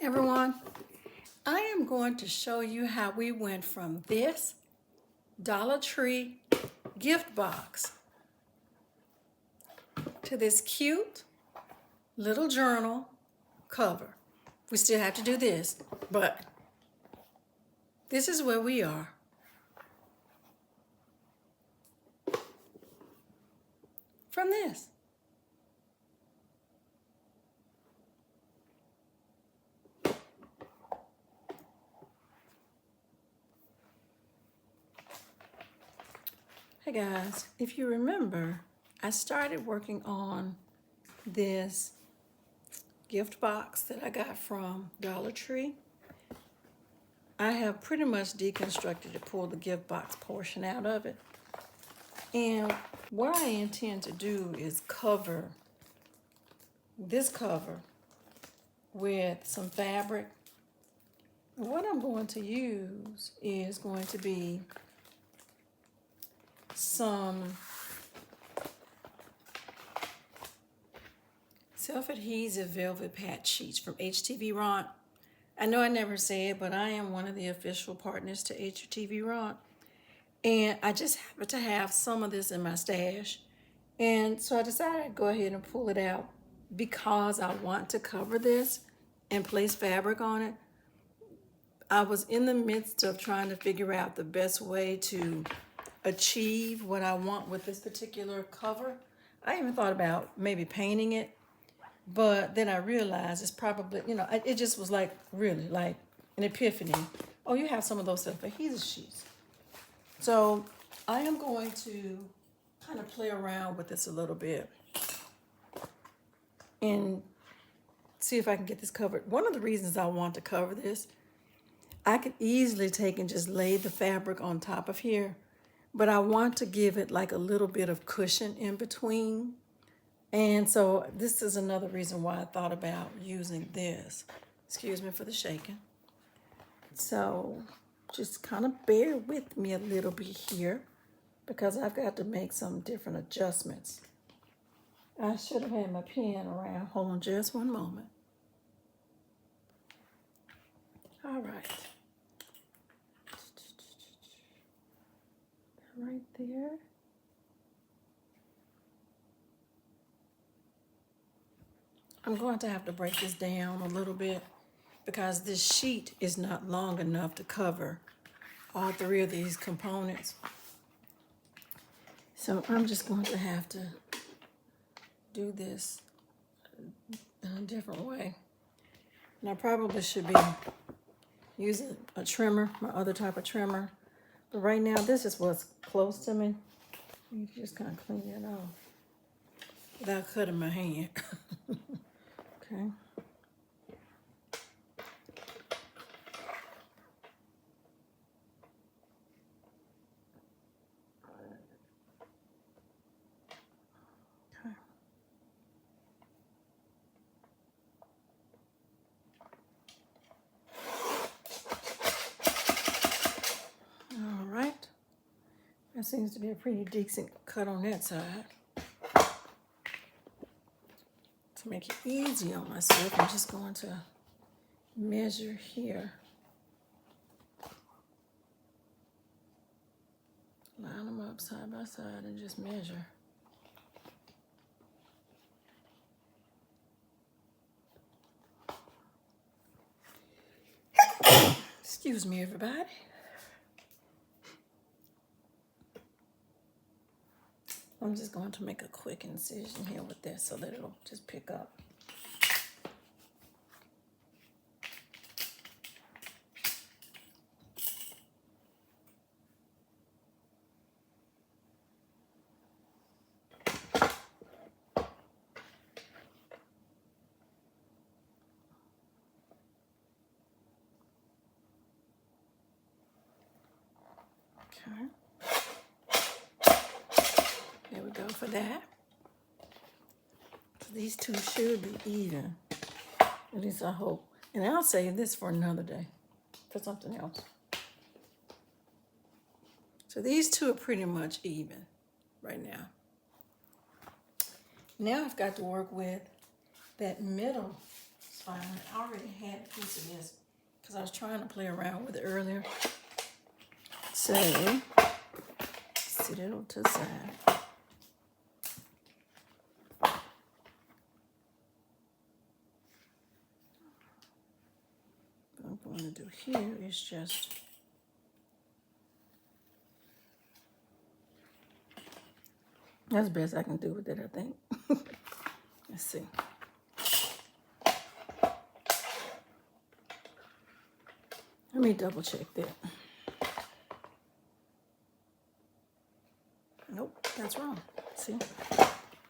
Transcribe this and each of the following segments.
Everyone, I am going to show you how we went from this Dollar Tree gift box to this cute little journal cover. We still have to do this, but this is where we are. From this. Hey guys, if you remember, I started working on this gift box that I got from Dollar Tree. I have pretty much deconstructed it, pulled the gift box portion out of it. And what I intend to do is cover this cover with some fabric. And what I'm going to use is going to be some self-adhesive velvet patch sheets from HTV Ront. I know I never say it, but I am one of the official partners to HTV Ront. And I just happen to have some of this in my stash. And so I decided to go ahead and pull it out because I want to cover this and place fabric on it. I was in the midst of trying to figure out the best way to achieve what I want with this particular cover. I even thought about maybe painting it, but then I realized it's probably, it just was like really like an epiphany. Oh, you have some of those self-adhesive sheets. So I am going to kind of play around with this a little bit and see if I can get this covered. One of the reasons I want to cover this, I could easily take and just lay the fabric on top of here, but I want to give it like a little bit of cushion in between. And so this is another reason why I thought about using this. Excuse me for the shaking. So just kind of bear with me a little bit here because I've got to make some different adjustments. I should have had my pen around. Hold on just one moment. All right. Right there. I'm going to have to break this down a little bit because this sheet is not long enough to cover all three of these components. So I'm just going to have to do this in a different way. And I probably should be using a trimmer, my other type of trimmer. But right now, this is what's close to me. You just kind of clean it off without cutting my hand. Okay. Okay. All right. That seems to be a pretty decent cut on that side. To make it easy on myself, I'm just going to measure here. Line them up side by side and just measure. Excuse me, everybody. I'm just going to make a quick incision here with this so that it'll just pick up. Okay. There we go for that. So these two should be even. At least I hope. And I'll save this for another day, for something else. So these two are pretty much even right now. Now I've got to work with that middle fine. I already had a piece of this because I was trying to play around with it earlier. So, sit it on to the side. What I'm going to do here is just that's the best I can do with it, I think. Let's see. Let me double check that. Nope, that's wrong. See?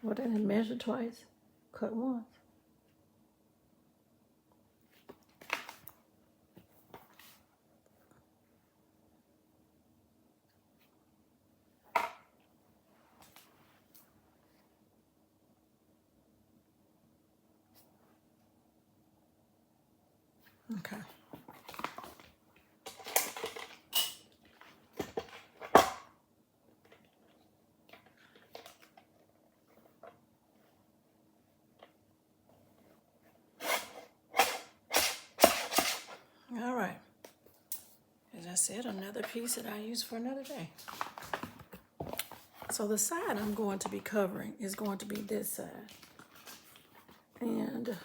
What I didn't measure twice, cut once. Okay. All right. As I said, another piece that I use for another day. So the side I'm going to be covering is going to be this side. And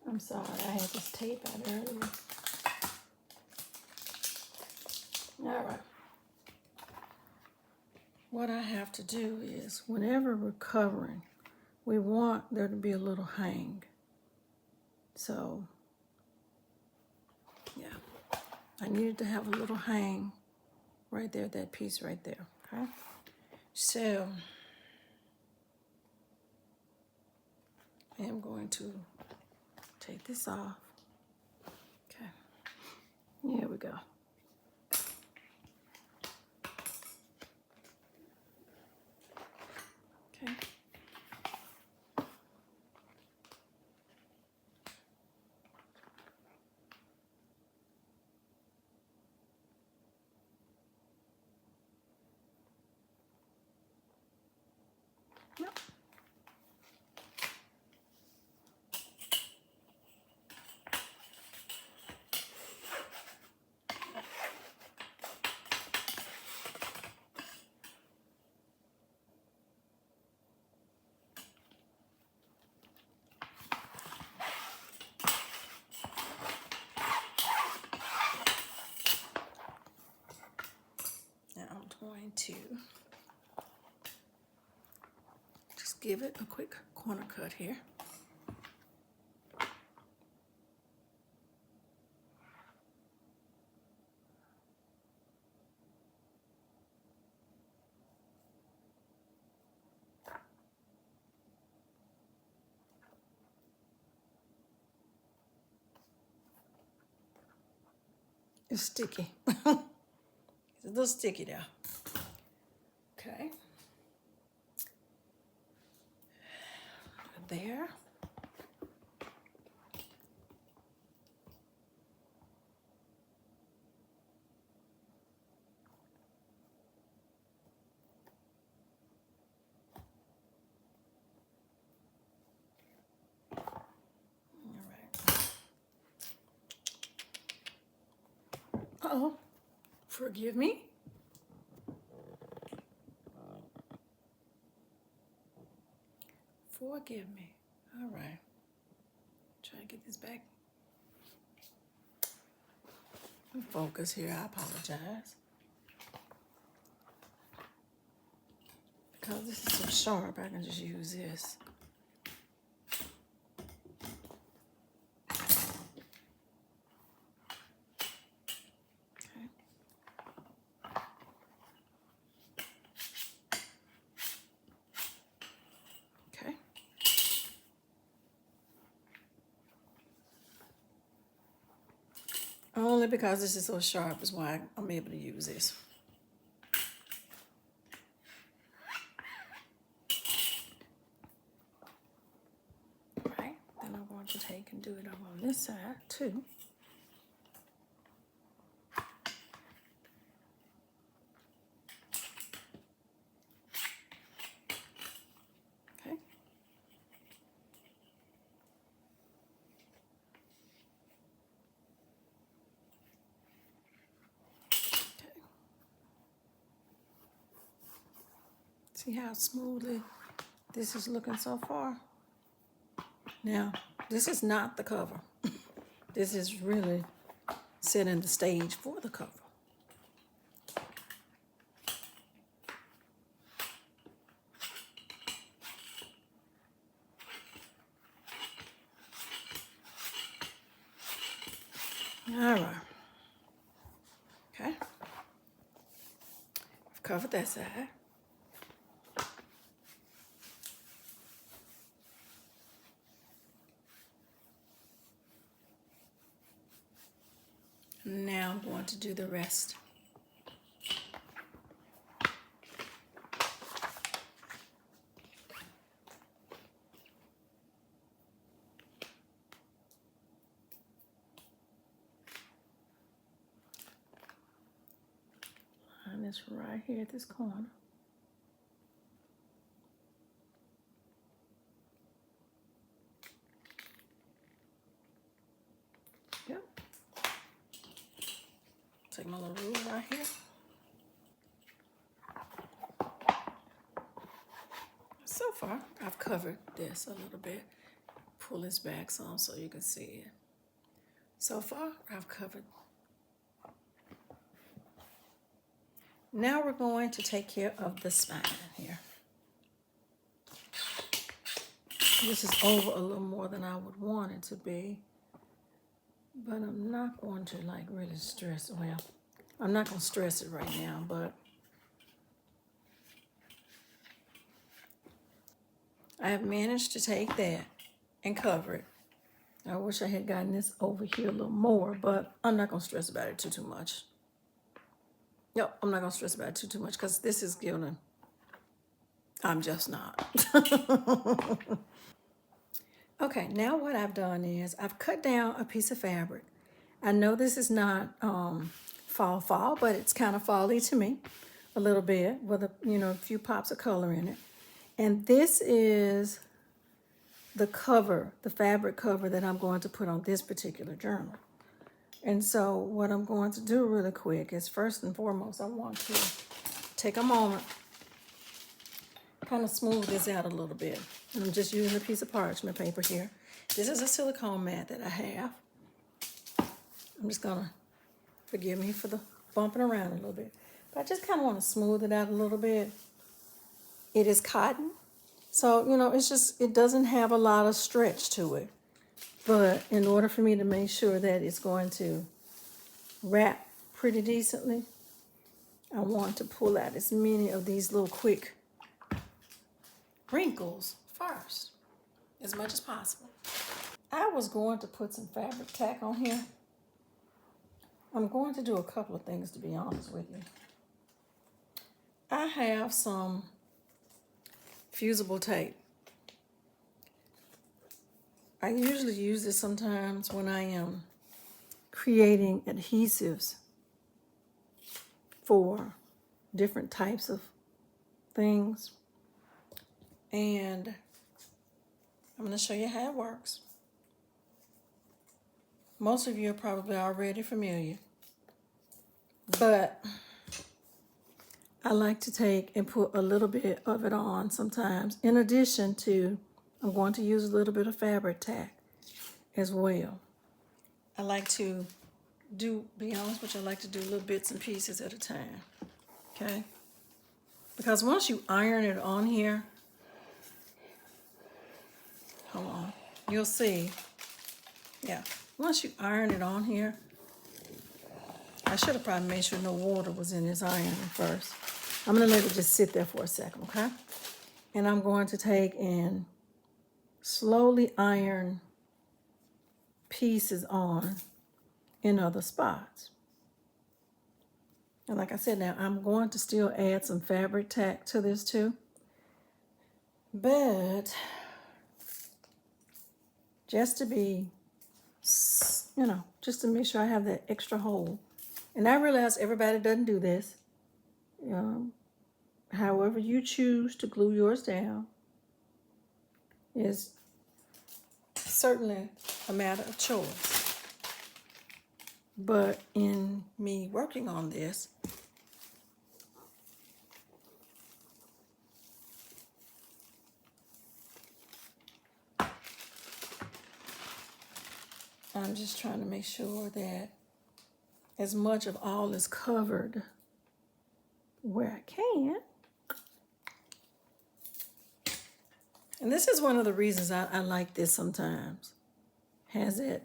I'm sorry, I had this tape out earlier. All right. What I have to do is, whenever we're covering, we want there to be a little hang. So, yeah, I needed to have a little hang right there, that piece right there, okay? So, I am going to take this off. Okay, here we go. Okay. Yep. Now I'm going to just give it a quick corner cut here. It's sticky. It's a little sticky there. Okay. There. Uh-oh, forgive me. Forgive me. All right. Try to get this back. Focus here, I apologize. Because this is so sharp, I can just use this. Only because this is so sharp is why I'm able to use this. All right, then I'm going to take and do it over on this side too. Okay. See how smoothly this is looking so far? Now, this is not the cover. This is really setting the stage for the cover. All right. Okay. I've covered that side. Now I'm going to do the rest. Line this right here at this corner. Yep. Take my little ruler right here. So far, I've covered this a little bit. Pull this back some so you can see it. So far, I've covered. Now we're going to take care of the spine here. This is over a little more than I would want it to be. But I'm not going to like really stress, well, I'm not going to stress it right now, but I have managed to take that and cover it. I wish I had gotten this over here a little more, but I'm not going to stress about it too much. Yep, I'm not going to stress about it too much because this is gonna, I'm just not. Okay, now what I've done is I've cut down a piece of fabric. I know this is not fall, but it's kind of fall-y to me a little bit with a few pops of color in it. And this is the cover, the fabric cover that I'm going to put on this particular journal. And so what I'm going to do really quick is first and foremost, I want to take a moment, kind of smooth this out a little bit. And I'm just using a piece of parchment paper here. This is a silicone mat that I have. I'm just gonna, forgive me for the bumping around a little bit. But I just kind of want to smooth it out a little bit. It is cotton. So, it doesn't have a lot of stretch to it. But in order for me to make sure that it's going to wrap pretty decently, I want to pull out as many of these little quick wrinkles first, as much as possible. I was going to put some fabric tack on here. I'm going to do a couple of things, to be honest with you. I have some fusible tape. I usually use this sometimes when I am creating adhesives for different types of things. And I'm going to show you how it works. Most of you are probably already familiar, but I like to take and put a little bit of it on sometimes. In addition to, I'm going to use a little bit of fabric tack as well. I like to be honest with you, I like to do little bits and pieces at a time, okay? Because once you iron it on here, hold on, you'll see, yeah. Once you iron it on here, I should have probably made sure no water was in this iron first. I'm going to let it just sit there for a second, okay? And I'm going to take and slowly iron pieces on in other spots. And like I said, now I'm going to still add some fabric tack to this too. But just to be, just to make sure I have that extra hole. And I realize everybody doesn't do this. However you choose to glue yours down is certainly a matter of choice. But in me working on this, I'm just trying to make sure that as much of all is covered where I can. And this is one of the reasons I like this sometimes. Has it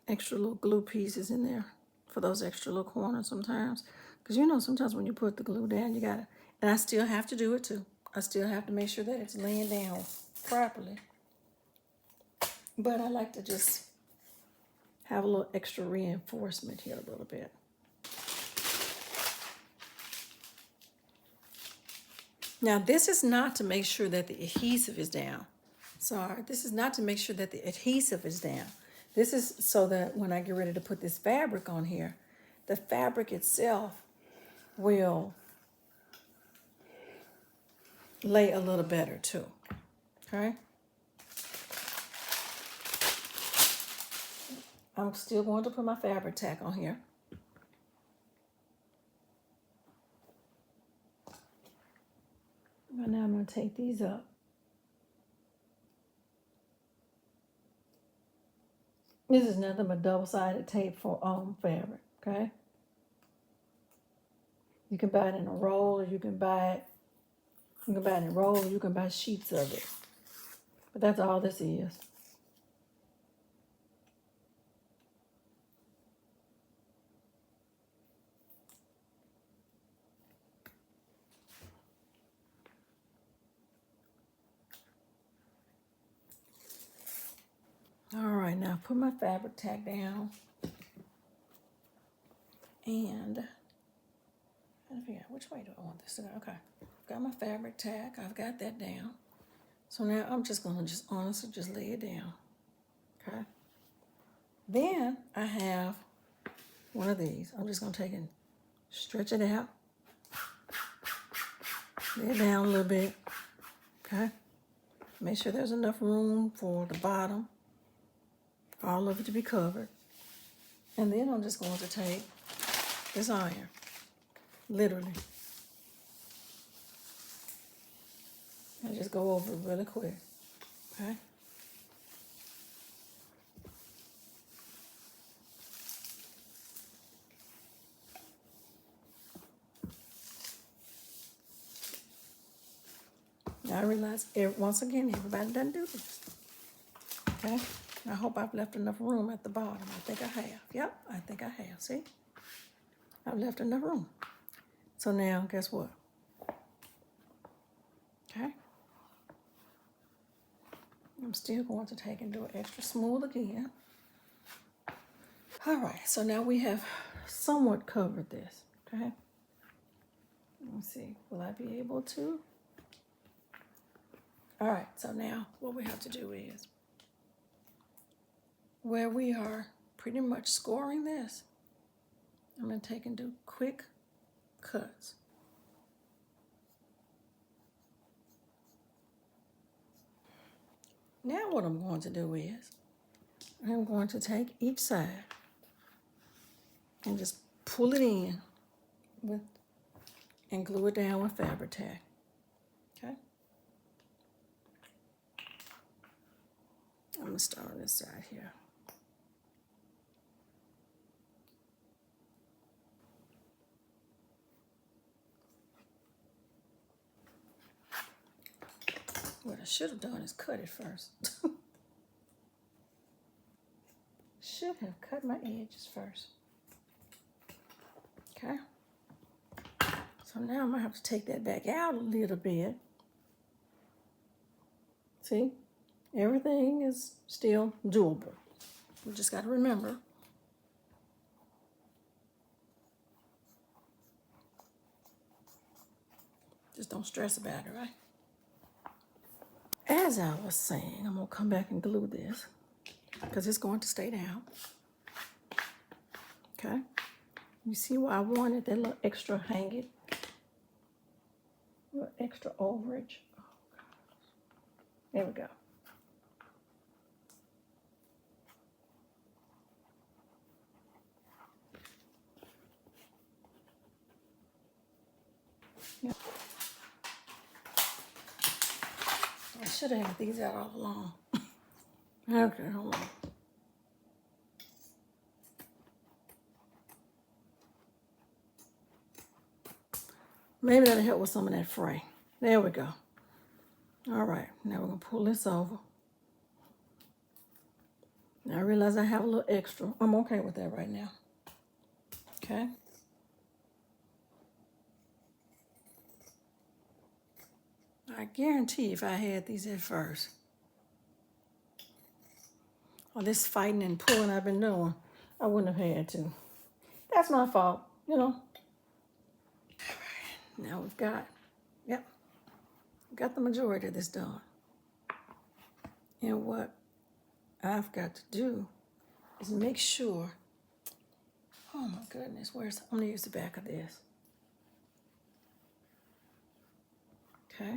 extra little glue pieces in there for those extra little corners sometimes. Because you know, sometimes when you put the glue down, you gotta, and I still have to do it too. I still have to make sure that it's laying down properly. But I like to just have a little extra reinforcement here a little bit. Now, this is not to make sure that the adhesive is down. Sorry, this is not to make sure that the adhesive is down. This is so that when I get ready to put this fabric on here, the fabric itself will lay a little better too, okay? I'm still going to put my fabric tack on here. And now I'm going to take these up. This is nothing but double-sided tape for fabric, okay? You can buy it in a roll, or you can buy it in a roll, or you can buy sheets of it. But that's all this is. All right, now put my fabric tack down. And I figure out which way do I want this to go. Okay, got my fabric tack. I've got that down. So now I'm just gonna honestly just lay it down. Okay. Then I have one of these. I'm just gonna take and stretch it out. Lay it down a little bit. Okay. Make sure there's enough room for the bottom, all of it to be covered. And then I'm just going to take this iron, literally. And just go over it really quick, okay? Now I realize, once again, everybody doesn't do this, okay? I hope I've left enough room at the bottom. I think I have. Yep, I think I have. See? I've left enough room. So now, guess what? Okay. I'm still going to take and do it extra smooth again. All right, so now we have somewhat covered this, okay? Let me see, will I be able to? All right, so now what we have to do is, where we are pretty much scoring this, I'm gonna take and do quick cuts. Now what I'm going to do is, I'm going to take each side and just pull it in with, and glue it down with fabric tack, okay? I'm gonna start on this side here. What I should have done is cut it first. Should have cut my edges first. Okay. So now I'm gonna have to take that back out a little bit. See, everything is still doable. We just gotta remember. Just don't stress about it, right? As I was saying, I'm gonna come back and glue this because it's going to stay down. Okay. You see why I wanted that little extra hanging, little extra overage. Oh, gosh. There we go. Yeah. I should have had these out all along. Okay, hold on. Maybe that'll help with some of that fray. There we go. All right, now we're gonna pull this over. Now I realize I have a little extra. I'm okay with that right now. Okay. I guarantee if I had these at first, all this fighting and pulling I've been doing, I wouldn't have had to. That's my fault, you know. Now we've got, yep, got the majority of this done. And what I've got to do is make sure, oh my goodness, I'm gonna use the back of this. Okay,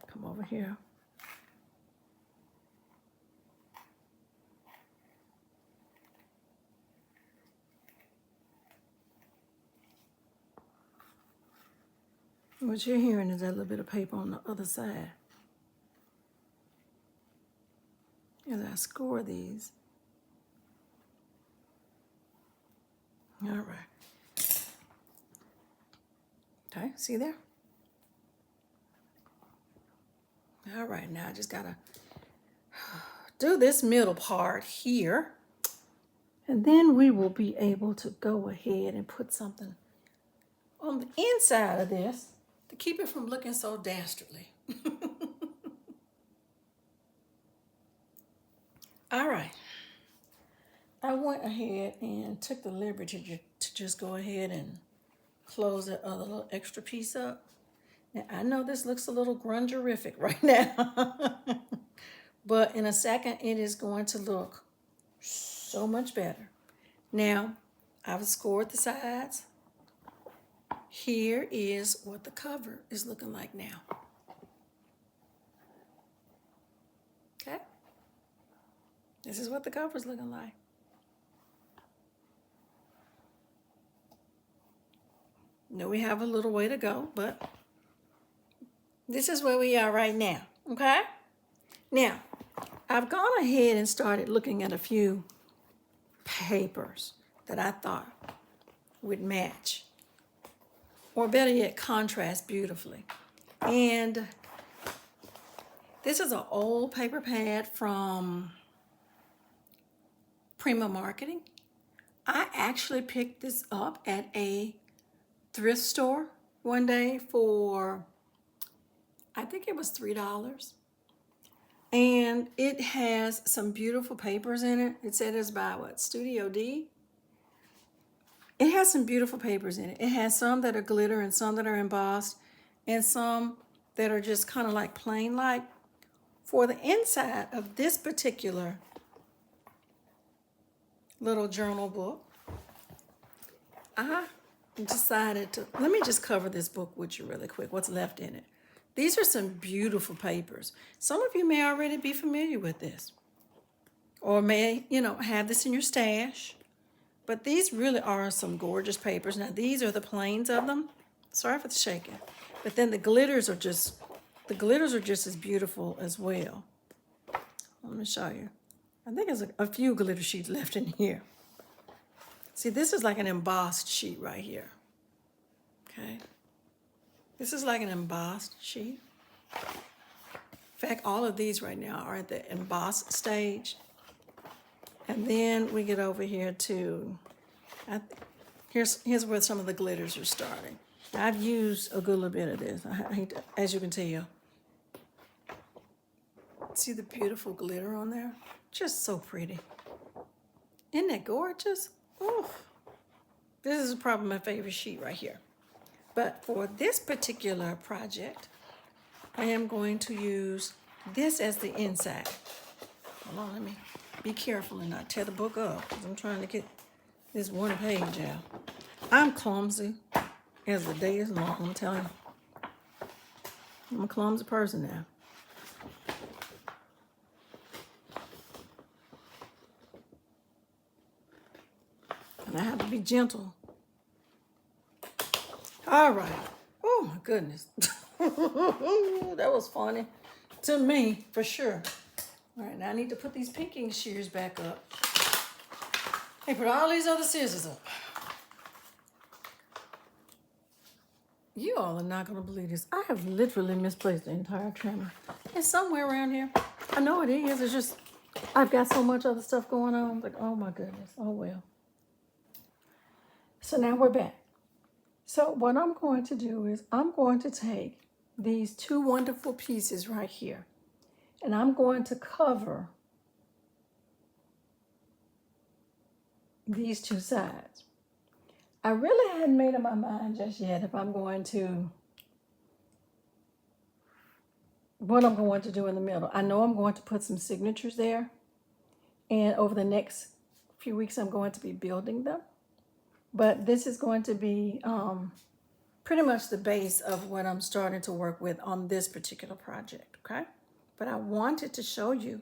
come over here. What you're hearing is that little bit of paper on the other side. As I score these. All right. Okay, see there? All right, now I just gotta do this middle part here. And then we will be able to go ahead and put something on the inside of this to keep it from looking so dastardly. All right. I went ahead and took the liberty to just go ahead and close that other little extra piece up. Now, I know this looks a little grungerific right now, but in a second, it is going to look so much better. Now, I've scored the sides. Here is what the cover is looking like now. Okay? This is what the cover is looking like. Now we have a little way to go, but this is where we are right now, okay? Now, I've gone ahead and started looking at a few papers that I thought would match, or better yet, contrast beautifully. And this is an old paper pad from Prima Marketing. I actually picked this up at a thrift store one day for, I think it was $3. And it has some beautiful papers in it. It said it's by what, Studio D? It has some beautiful papers in it. It has some that are glitter and some that are embossed and some that are just kind of like plain like. For the inside of this particular little journal book, I decided to, let me just cover this book with you really quick, what's left in it. These are some beautiful papers. Some of you may already be familiar with this or may, have this in your stash. But these really are some gorgeous papers. Now, these are the plains of them. Sorry for the shaking. But then the glitters are just as beautiful as well. Let me show you. I think there's a few glitter sheets left in here. See, this is like an embossed sheet right here. Okay. This is like an embossed sheet. In fact, all of these right now are at the embossed stage. And then we get over here to, here's where some of the glitters are starting. I've used a good little bit of this, as you can tell. See the beautiful glitter on there? Just so pretty. Isn't that gorgeous? Oh, this is probably my favorite sheet right here. But for this particular project, I am going to use this as the inside. Hold on, let me be careful and not tear the book up because I'm trying to get this one page out. I'm clumsy as the day is long, I'm telling you. I'm a clumsy person now. And I have to be gentle. All right. Oh my goodness. That was funny to me, for sure. All right, now I need to put these pinking shears back up. Hey, put all these other scissors up. You all are not going to believe this. I have literally misplaced the entire trimmer. It's somewhere around here. I know it is. It's just, I've got so much other stuff going on. Like, oh my goodness. Oh well. So now we're back. So what I'm going to do is I'm going to take these two wonderful pieces right here, and I'm going to cover these two sides. I really hadn't made up my mind just yet if I'm going to, what I'm going to do in the middle. I know I'm going to put some signatures there, and over the next few weeks I'm going to be building them. But this is going to be pretty much the base of what I'm starting to work with on this particular project, okay? But I wanted to show you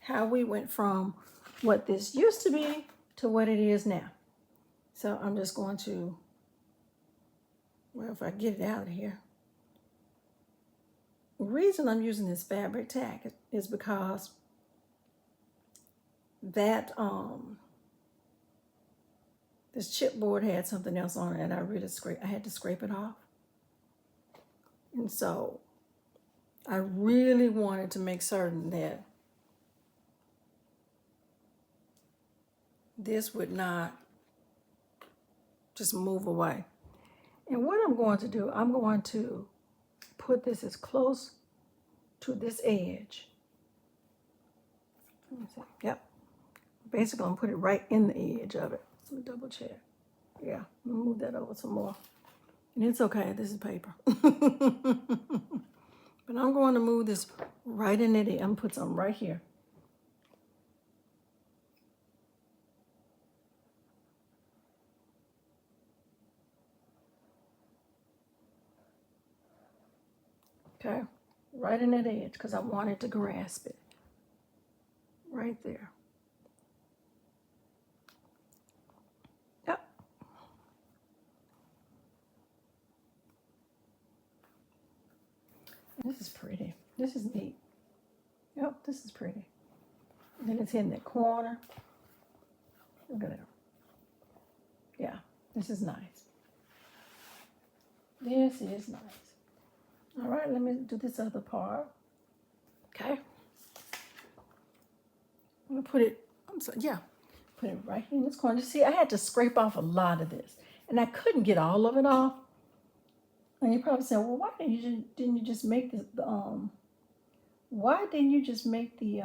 how we went from what this used to be to what it is now. So I'm just going to, well, if I get it out of here. The reason I'm using this fabric tack is because that this chipboard had something else on it, and I had to scrape it off. And so I really wanted to make certain that this would not just move away. And what I'm going to do, I'm going to put this as close to this edge. Let me see. Yep. Basically, I'm going to put it right in the edge of it. Let me double check. Yeah, I'm gonna move that over some more. And it's okay, this is paper. But I'm going to move this right in it. I'm gonna put some right here. Okay, right in that edge, because I wanted to grasp it. Right there. Yep. This is pretty. This is neat. Yep, this is pretty. And then it's in that corner. Look at that. Yeah, this is nice. This is nice. All right, let me do this other part. Okay. I'm gonna put it, put it right here in this corner. You see, I had to scrape off a lot of this, and I couldn't get all of it off. And you're probably saying, well, why didn't you just make the why didn't you just make the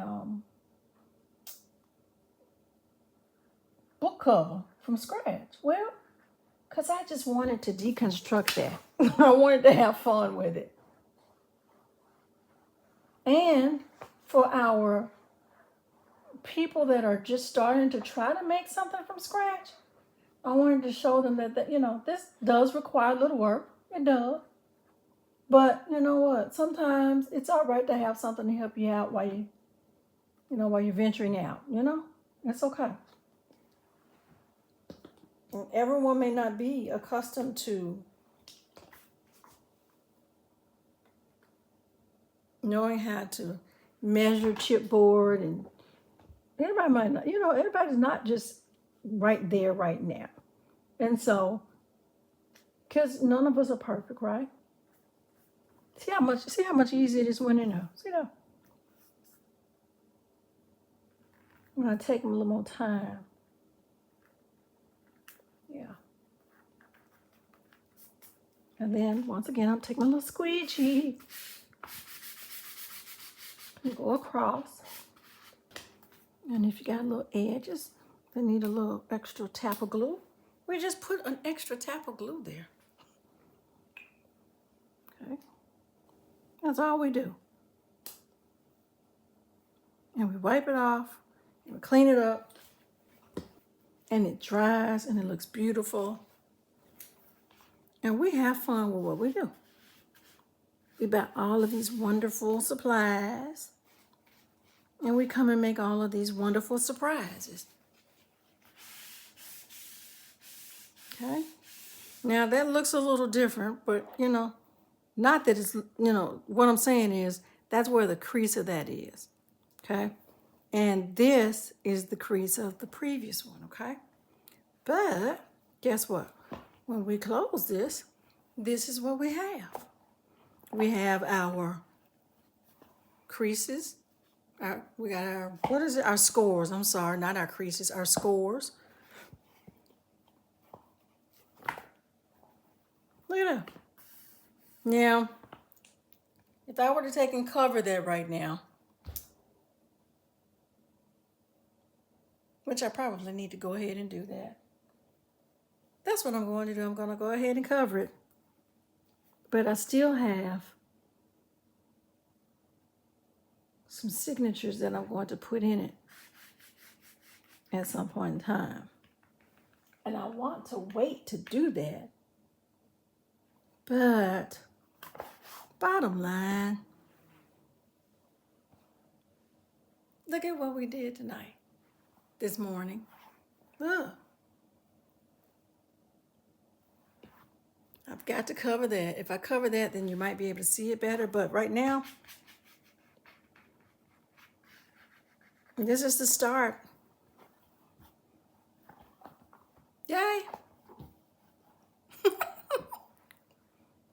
book cover from scratch? Well, because I just wanted to deconstruct that. I wanted to have fun with it. And for our people that are just starting to try to make something from scratch, I wanted to show them that this does require a little work. It does. But you know what? Sometimes it's all right to have something to help you out while you're venturing out. It's okay. And everyone may not be accustomed to knowing how to measure chipboard, and everybody might not, everybody's not just right there right now. And so, because none of us are perfect, right? See how much easier this went in there. See that? I'm gonna take them a little more time. Yeah. And then once again, I'm taking my little squeegee and go across. And if you got little edges that need a little extra tap of glue, we just put an extra tap of glue there. Okay. That's all we do. And we wipe it off, and we clean it up, and it dries, and it looks beautiful. And we have fun with what we do. We buy all of these wonderful supplies, and we come and make all of these wonderful surprises. Okay? Now that looks a little different, but not that it's, what I'm saying is that's where the crease of that is. Okay? And this is the crease of the previous one, okay? But guess what? When we close this, this is what we have. We have our creases. We got our, what is it? Our scores. I'm sorry, not our creases, our scores. Look at that. Now, if I were to take and cover that right now, which I probably need to go ahead and do that. That's what I'm going to do. I'm going to go ahead and cover it. But I still have some signatures that I'm going to put in it at some point in time. And I want to wait to do that. But bottom line, look at what we did tonight, this morning. Look. I've got to cover that. If I cover that, then you might be able to see it better. But right now, this is the start.